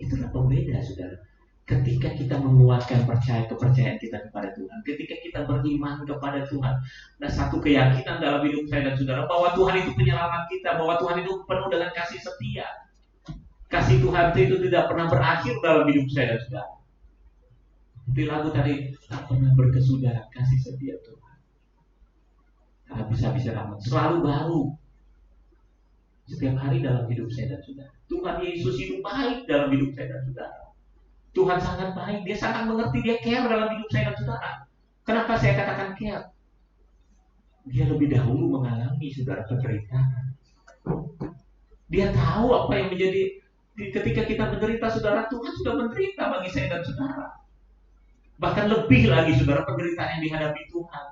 Itulah pembeda saudara. Ketika kita menguatkan kepercayaan kita kepada Tuhan, ketika kita beriman kepada Tuhan, ada satu keyakinan dalam hidup saya dan saudara bahwa Tuhan itu penyelamat kita, bahwa Tuhan itu penuh dengan kasih setia. Kasih Tuhan itu tidak pernah berakhir dalam hidup saya dan saudara. Di lagu tadi, tak pernah berkesudahan kasih setia Tuhan. Tak habis-habis rahmat, selalu baru. Setiap hari dalam hidup saya dan saudara. Tuhan Yesus itu baik dalam hidup saya dan saudara. Tuhan sangat baik, Dia sangat mengerti, Dia care dalam hidup saya dan saudara. Kenapa saya katakan care? Dia lebih dahulu mengalami saudara penderitaan. Dia tahu apa yang menjadi ketika kita menderita saudara. Tuhan sudah menderita bagi saya dan saudara. Bahkan lebih lagi saudara penderitaan yang dihadapi Tuhan.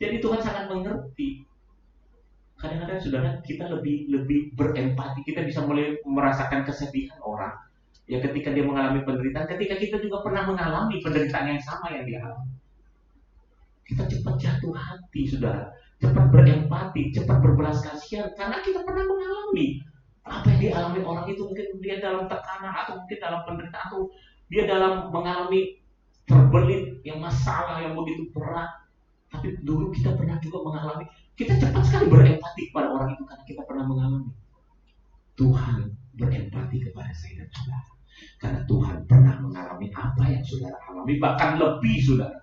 Jadi Tuhan sangat mengerti. Kadang-kadang saudara kita lebih berempati. Kita bisa mulai merasakan kesedihan orang. Ya ketika dia mengalami penderitaan. Ketika kita juga pernah mengalami penderitaan yang sama yang dia alami. Kita cepat jatuh hati saudara. Cepat berempati. Cepat berbelas kasihan. Karena kita pernah mengalami apa yang dialami orang itu. Mungkin dia dalam tekanan. Atau mungkin dalam penderitaan. Atau dia dalam mengalami terbelit, yang masalah yang begitu berat. Tapi dulu kita pernah juga mengalami. Kita cepat sekali berempati kepada orang itu karena kita pernah mengalami. Tuhan berempati kepada saya dan saudara. Karena Tuhan pernah mengalami apa yang saudara alami, bahkan lebih saudara.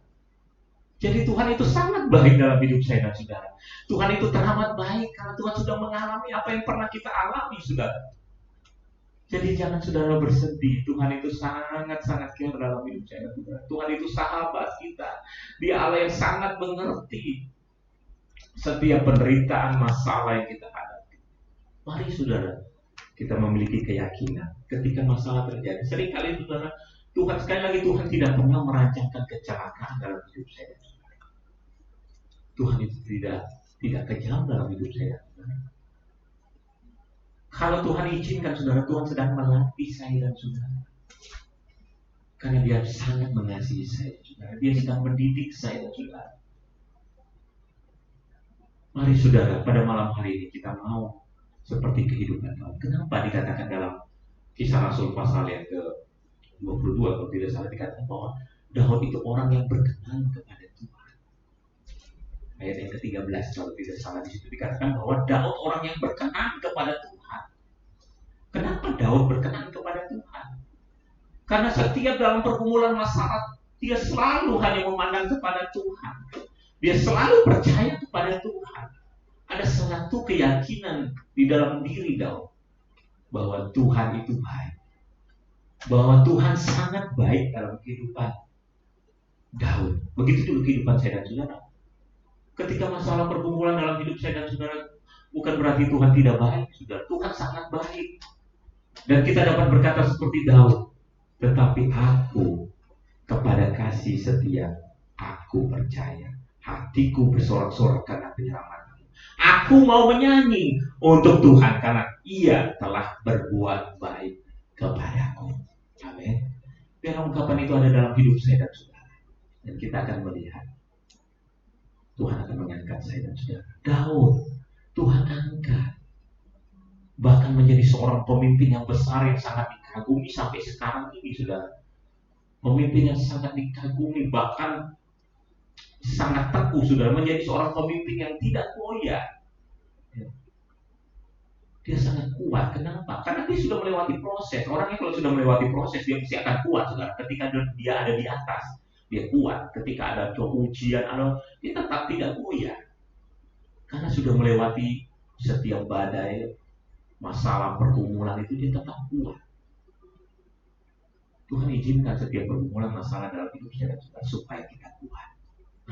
Jadi Tuhan itu sangat baik dalam hidup saya dan saudara. Tuhan itu teramat baik karena Tuhan sudah mengalami apa yang pernah kita alami saudara. Jadi jangan saudara bersedih. Tuhan itu sangat-sangat care dalam hidup saya dan saudara. Tuhan itu sahabat kita. Dia Allah yang sangat mengerti setiap penderitaan masalah yang kita hadapi. Mari saudara, kita memiliki keyakinan ketika masalah terjadi. Seringkali saudara, Tuhan sekali lagi Tuhan tidak pernah merancangkan kecelakaan dalam hidup saya dan saudara. Tuhan itu tidak kejam dalam hidup saya dan saudara. Kalau Tuhan izinkan saudara, Tuhan sedang melatih saya dan saudara. Karena Dia sangat mengasihi saya dan saudara. Dia sedang mendidik saya dan saudara. Mari saudara, pada malam hari ini kita mau seperti kehidupan Daud. Kenapa dikatakan dalam Kisah Rasul pasal yang ke-22 kalau tidak salah dikatakan bahwa Daud itu orang yang berkenan kepada Tuhan. Ayat yang ke-13 kalau tidak salah di situ dikatakan bahwa Daud orang yang berkenan kepada Tuhan. Kenapa Daud berkenan kepada Tuhan? Karena setiap dalam pergumulan masalah, dia selalu hanya memandang kepada Tuhan. Dia selalu percaya kepada Tuhan. Ada satu keyakinan di dalam diri Daud bahwa Tuhan itu baik. bahwa Tuhan sangat baik dalam kehidupan Daud. Begitu juga kehidupan saya dan saudara. Ketika masalah pergumulan dalam hidup saya dan saudara, bukan berarti Tuhan tidak baik, saudara. Tuhan sangat baik. Dan kita dapat berkata seperti Daud, tetapi aku kepada kasih setia, aku percaya. Hatiku bersorak-sorak karena penyelamatmu. Aku mau menyanyi untuk Tuhan karena Ia telah berbuat baik kepadaku. Amin. Biar ungkapan itu ada dalam hidup saya dan saudara. Dan kita akan melihat Tuhan akan mengangkat saya dan saudara. Daud, Tuhan angkat. Bahkan menjadi seorang pemimpin yang besar yang sangat dikagumi sampai sekarang ini, saudara. Pemimpin yang sangat dikagumi, bahkan sangat teguh, saudara. Menjadi seorang pemimpin yang tidak goyah. Dia sangat kuat. Kenapa? Karena dia sudah melewati proses. Orangnya kalau sudah melewati proses, dia pasti akan kuat, saudara. Ketika dia ada di atas, dia kuat. Ketika ada ujian, dia tetap tidak goyah. Karena sudah melewati setiap badai, masalah pergumulan itu, dia tetap kuat. Tuhan izinkan setiap pergumulan masalah dalam hidup saya dan saudara supaya kita kuat.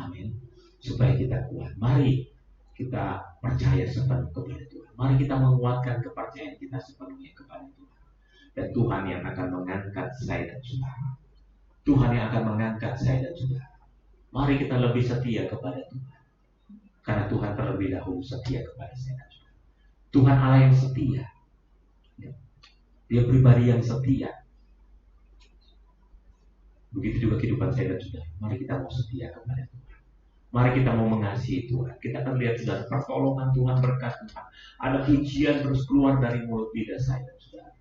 Amin. Supaya kita kuat. Mari kita percaya sepenuh kepada Tuhan. Mari kita menguatkan kepercayaan kita sepenuhnya kepada Tuhan. Dan Tuhan yang akan mengangkat saya dan saudara. Tuhan yang akan mengangkat saya dan saudara. Mari kita lebih setia kepada Tuhan. Karena Tuhan terlebih dahulu setia kepada saya dan saudara. Tuhan Allah yang setia. Dia pribadi yang setia. Begitu juga kehidupan saya dan saudara. Mari kita mau setia kepada Tuhan. Mari kita mau mengasihi Tuhan. Kita akan lihat saudara pertolongan Tuhan, berkat Tuhan. Ada pujian terus keluar dari mulut lidah saya dan saudara.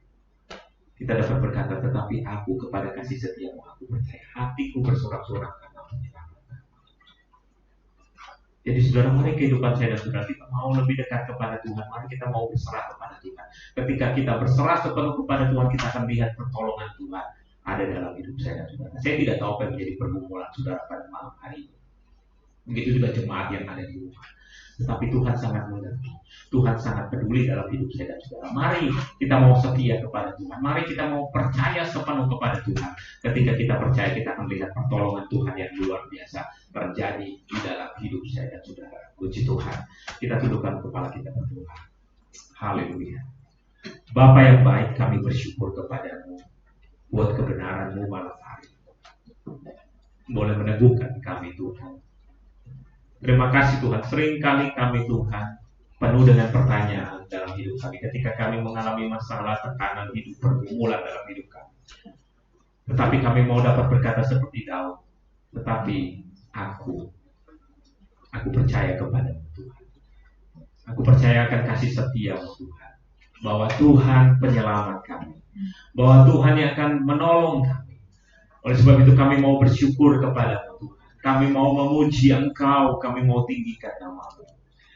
Kita dapat berkata, tetapi aku kepada kasih setiamu aku percaya. Hatiku bersorak-sorak karena penyelamatmu. Jadi saudara, mari kehidupan saya dan saudara kita mau lebih dekat kepada Tuhan. Mari kita mau berserah kepada Tuhan. Ketika kita berserah sepenuh kepada Tuhan, kita akan lihat pertolongan Tuhan ada dalam hidup saya dan saudara. Saya tidak tahu apa yang menjadi pergumulan saudara pada malam hari ini. Begitu juga jemaat yang ada di rumah. Tetapi Tuhan sangat mengerti. Tuhan sangat peduli dalam hidup saya dan saudara. Mari kita mau setia kepada Tuhan. Mari kita mau percaya sepenuh kepada Tuhan. Ketika kita percaya, kita akan melihat pertolongan Tuhan yang luar biasa terjadi di dalam hidup saya dan saudara. Puji Tuhan. Kita tundukkan kepala kita berdoa. Haleluya. Bapa yang baik, kami bersyukur kepadamu buat kebenaran-Mu malam hari. Boleh meneguhkan kami Tuhan. Terima kasih Tuhan. Seringkali kami Tuhan penuh dengan pertanyaan dalam hidup kami. Ketika kami mengalami masalah, tekanan hidup, pergumulan dalam hidup kami. Tetapi kami mau dapat berkata seperti Daud. Tetapi aku percaya kepada-Mu Tuhan. Aku percaya akan kasih setia-Mu Tuhan. Bahwa Tuhan penyelamat kami. Bahwa Tuhan yang akan menolong kami. Oleh sebab itu kami mau bersyukur kepada-Mu Tuhan. Kami mau memuji Engkau, kami mau tinggikan nama-Mu.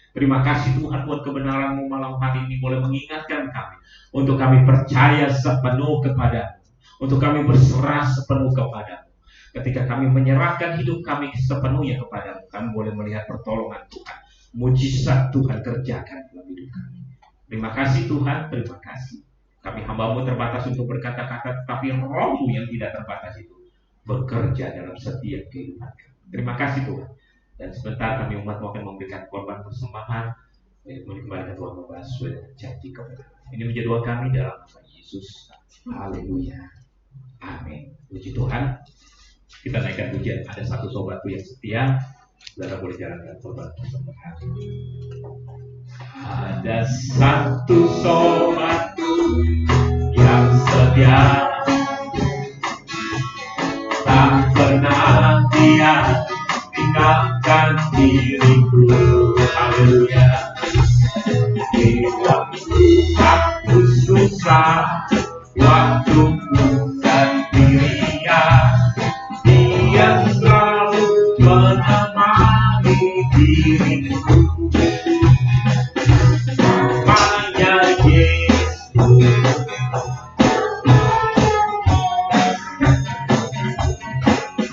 Terima kasih Tuhan buat kebenaran-Mu malam hari ini boleh mengingatkan kami. Untuk kami percaya sepenuh kepada-Mu. Untuk kami berserah sepenuh kepada-Mu. Ketika kami menyerahkan hidup kami sepenuhnya kepada-Mu, kami boleh melihat pertolongan Tuhan. Mujizat Tuhan kerjakan dalam hidup kami. Terima kasih Tuhan, terima kasih. Kami hamba-Mu terbatas untuk berkata-kata, tetapi Roh-Mu yang tidak terbatas itu bekerja dalam setiap kehidupan kami. Terima kasih Tuhan. Dan sebentar kami umat-Mu akan memberikan korban persembahan. Kembali ke Tuhan membahas sesuai dengan janji kebenaran. Ini menjadi doa kami dalam nama Yesus. Haleluya. Amin. Puji Tuhan. Kita naikkan pujian. Ada satu sobatku yang setia. Saudara boleh jalankan korban persembahan. Ada satu sobatku yang setia. Tak pernah dia tinggalkan diriku. Haleluya. Di waktu aku susah, waktu ku sendirian, Dia selalu menemani diriku. Namanya Yesus.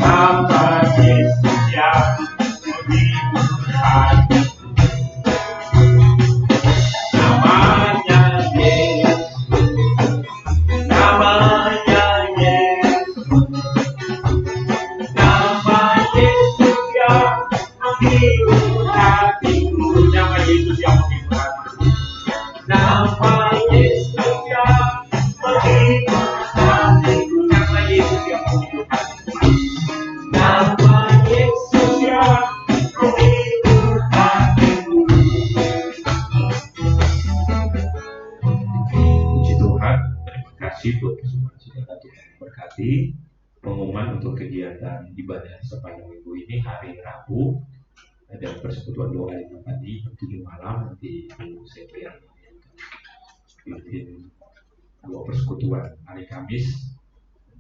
Nama Yesus yang menghibur hatiku. Namanya Yesus. Namanya kasih buat kesemua saudara. Tuhan berkati. Pengumuman untuk kegiatan ibadah sepanjang minggu ini hari Rabu ada persekutuan doa di pagi jam 7 malam, nanti Ibu Sepri yang bikin 2 persekutuan. Hari Kamis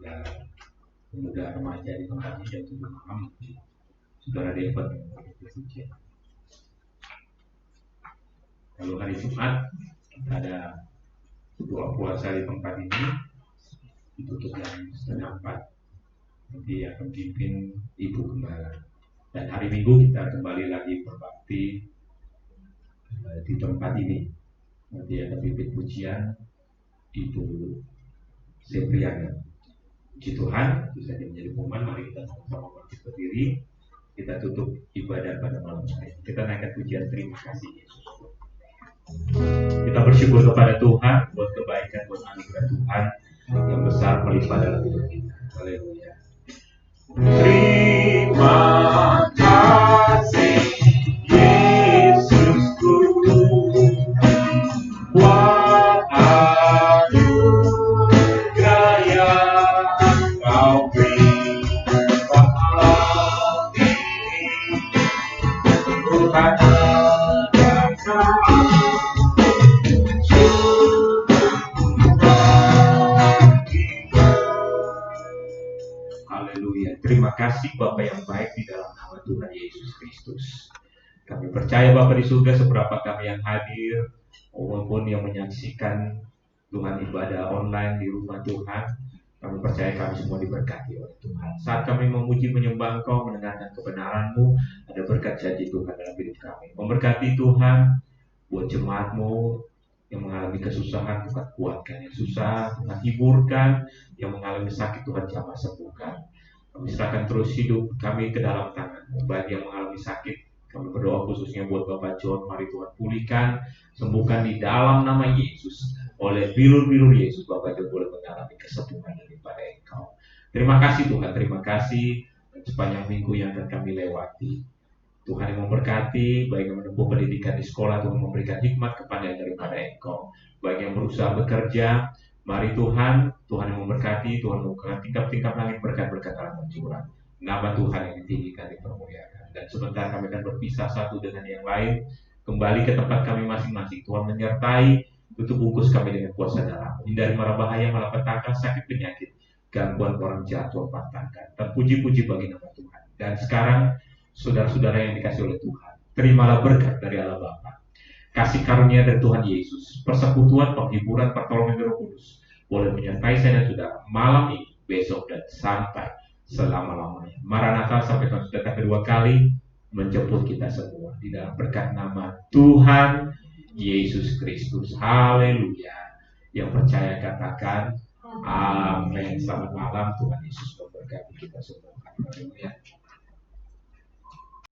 ada pemuda remaja di tempat ini jam 7 malam, nanti saudara dapat pujian. Lalu hari Jumat kita ada doa puasa di tempat ini ditutup jam 3:30. Nanti akan pimpin Ibu Gembala. Dan hari Minggu kita kembali lagi berbakti di tempat ini. Nanti ada pimpin pujian Ibu Sepriana. Puji Tuhan, bisa menjadi pengumuman. Mari kita sama-sama bangkit berdiri. Kita tutup ibadah pada malam hari. Kita naikkan pujian terima kasih Yesus. Kita bersyukur kepada Tuhan buat kebaikan, buat anugerah Tuhan yang besar melimpah dalam hidup kita. Haleluya. Terima kasih Yesusku buat anugerah yang Kau beri malam ini. Tuhan ada Haleluya. Terima kasih Bapa yang baik di dalam nama Tuhan Yesus Kristus. Kami percaya Bapa di surga, seberapa kami yang hadir maupun yang menyaksikan Tuhan ibadah online di rumah Tuhan, kami percaya kami semua diberkati oleh Tuhan. Saat kami memuji menyembah Engkau, mendengarkan kebenaran-Mu, ada berkat janji Tuhan dalam hidup kami. Memberkati Tuhan buat jemaat-Mu yang mengalami kesusahan, Tuhan kuatkan yang susah, Tuhan hiburkan, yang mengalami sakit Tuhan jamah sembuhkan. Kami serahkan terus hidup kami ke dalam tangan-Mu. Bagi yang mengalami sakit, kami berdoa khususnya buat Bapak John, mari Tuhan pulihkan, sembuhkan di dalam nama Yesus. Oleh bilur-bilur Yesus, Bapak John boleh mengalami kesembuhan daripada Engkau. Terima kasih Tuhan, terima kasih sepanjang minggu yang akan kami lewati. Tuhan yang memberkati, baik yang menempuh pendidikan di sekolah, Tuhan memberikan hikmat kepada daripada Engkau. Baik yang berusaha bekerja, mari Tuhan yang memberkati, Tuhan membuka tingkap-tingkap langit berkat-berkat dalam mencurah. Nama Tuhan yang ditinggikan, dipermuliakan. Dan sebentar kami akan berpisah satu dengan yang lain, kembali ke tempat kami masing-masing. Tuhan menyertai, tutup bungkus kami dengan kuasa darah. Hindari mara bahaya, malapetaka, sakit penyakit, gangguan orang jahat, Tuhan patahkan. Terpuji-puji bagi nama Tuhan. Dan sekarang, saudara-saudara yang dikasih oleh Tuhan, terimalah berkat dari Allah Bapa, kasih karunia dari Tuhan Yesus, persekutuan, penghiburan, pertolongan dari Roh Kudus boleh menyertai saya dan saudara malam ini, besok, dan sampai selama-lamanya. Maranatha, sampai Tuhan sudah kedua kali menjemput kita semua di dalam berkat nama Tuhan Yesus Kristus. Haleluya. Yang percaya katakan amin. Selamat malam, Tuhan Yesus memberkati kita semua. Haleluya.